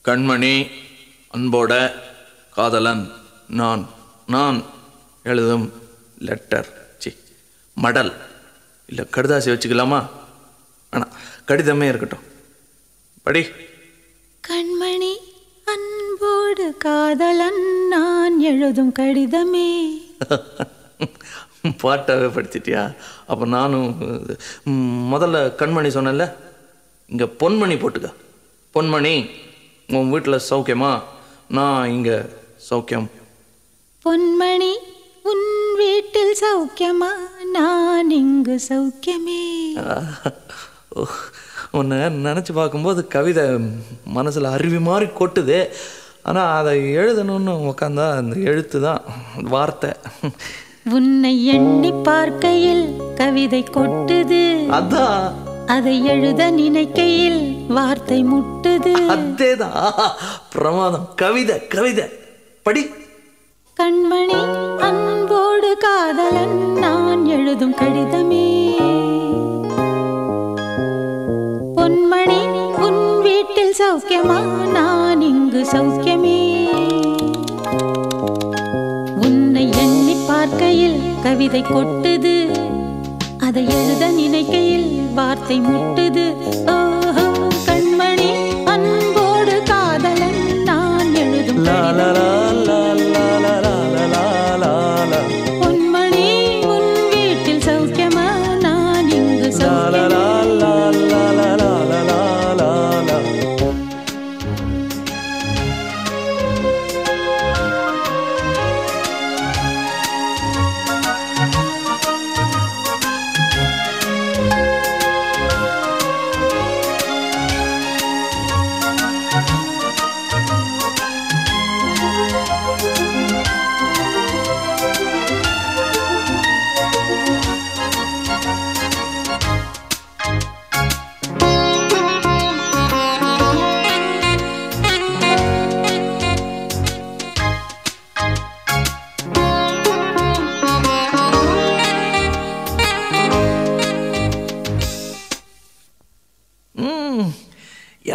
கண்மணி அன்போட காதலன் நான் நான் எழுதும் லெட்டர் மடல் இல்லை கடுதாசி வச்சுக்கலாமா? ஆனால் கடிதமே இருக்கட்டும். படி. கண்மணி அன்போடு காதலன் நான் எழுதும் கடிதமே. பாட்டாவே படிச்சிட்டியா? அப்போ நானும் முதல்ல கண்மணி சொன்னேன்ல, இங்கே பொன்மணி போட்டுக்க. பொன்மணி, உன் வீட்டில் சௌக்கியமா? நான் இங்கே சௌக்கியம். பொன்மணி, உன் வீட்டில் சௌக்கியமா? நான் இங்கு சௌக்கியமே. உன்னை நினச்சி பார்க்கும்போது கவிதை மனசில் அருவி மாதிரி கொட்டுது. ஆனால் அதை எழுதணும்னு உக்காந்தா அந்த எழுத்து தான் வார்த்தை. உன்னை எண்ணி பார்க்கையில் கவிதை கொட்டுது, அதான் அதை எழுத நினைக்கையில் வார்த்தை முட்டுது. அதேதான் பிரமாதம். கவிதை கவிதை படி. கண்மணி அன்போடு காதலன் நான் எழுதும் கடிதமே. பொன்மணி, உன் வீட்டில் சௌக்கியமா? நான் இங்கு சௌக்கியமே. உன்னை எண்ணி பார்க்கையில் கவிதை கொட்டுது, அதை எழுத நினைக்கையில் வார்த்தை முட்டுது. ஓஹோ, கண்மணி அன்போடு காதலன் நான் எழுதும் கடிதமே. பொன்மணி, உன் வீட்டில் சௌக்கியமா? நான் இங்கு சௌக்கியமே.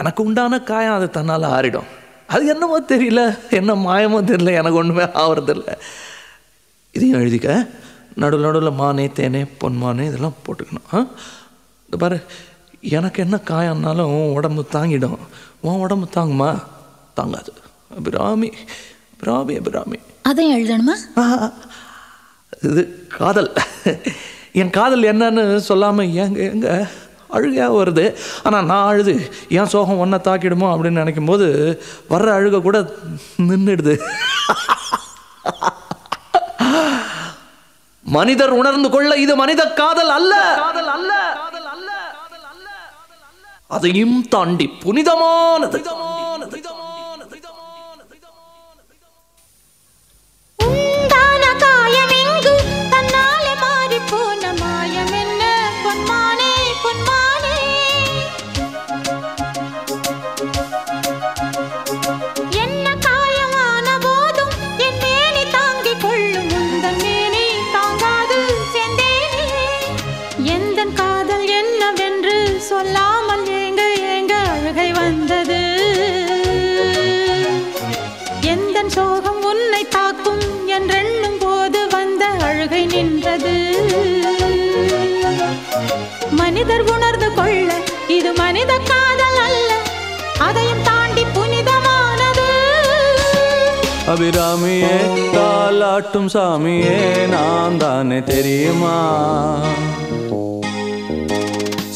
எனக்கு உண்டான காயம் அது தன்னால் ஆறிடும். அது என்னமோ தெரியல, என்ன மாயமோ தெரியல, எனக்கு ஒன்றுமே ஆகிறதில்ல. இதையும் எழுதிக்க. நடுவில் நடுவில் மானே தேனே பொன்மானே இதெல்லாம் போட்டுக்கணும். இந்த பாரு, எனக்கு என்ன காயம்னாலும் உடம்பு தாங்கிடும். உன் உடம்பு தாங்குமா? தாங்காது. அபிராமி அபிராமி அபிராமி. அதையும் எழுதணுமா? இது காதல். என் காதல் என்னன்னு சொல்லாமல் எங்க அழுகையாக வருது. ஆனால் நான் அழுது என் சோகம் ஒன்றை தாக்கிடுமோ அப்படின்னு நினைக்கும் போது வர்ற அழுகை கூட நின்றுடுது. மனிதர் உணர்ந்து கொள்ள இது மனித காதல் அல்ல, அதையும் தாண்டி புனிதமானது. சொல்லாமல் ஏங்க ஏங்க அழுகை வந்தது. எந்தன் சோகம் உன்னை தாக்கும் என்றெண்ணும் போது வந்த அழுகை நின்றது. மனிதர் உணர்ந்து கொள்ள இது மனித காதல் அல்ல, அதையும் தாண்டி புனிதமானது. அபிராமியே, தாலாட்டும் சாமியே, நான் தானே தெரியுமா?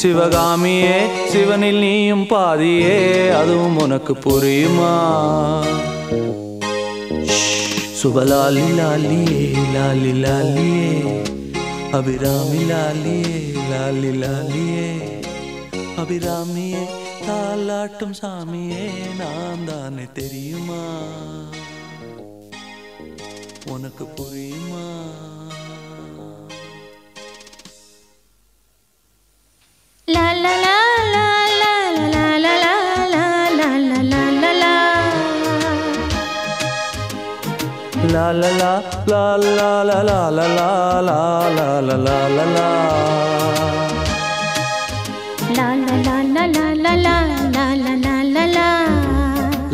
சிவகாமியே, சிவனில் நீயும் பாதியே, அதுவும் உனக்கு புரியுமா? சுபலாலி லாலியே லாலி லாலியே, அபிராமி லாலியே லாலி லாலியே. அபிராமியே, தாலாட்டும் சாமியே, நான் தானே தெரியுமா? உனக்கு புரியுமா? La la la la la la la la la la la la la la. La la la la la la la la la la la la la la la. La la la la la la la la la la la la.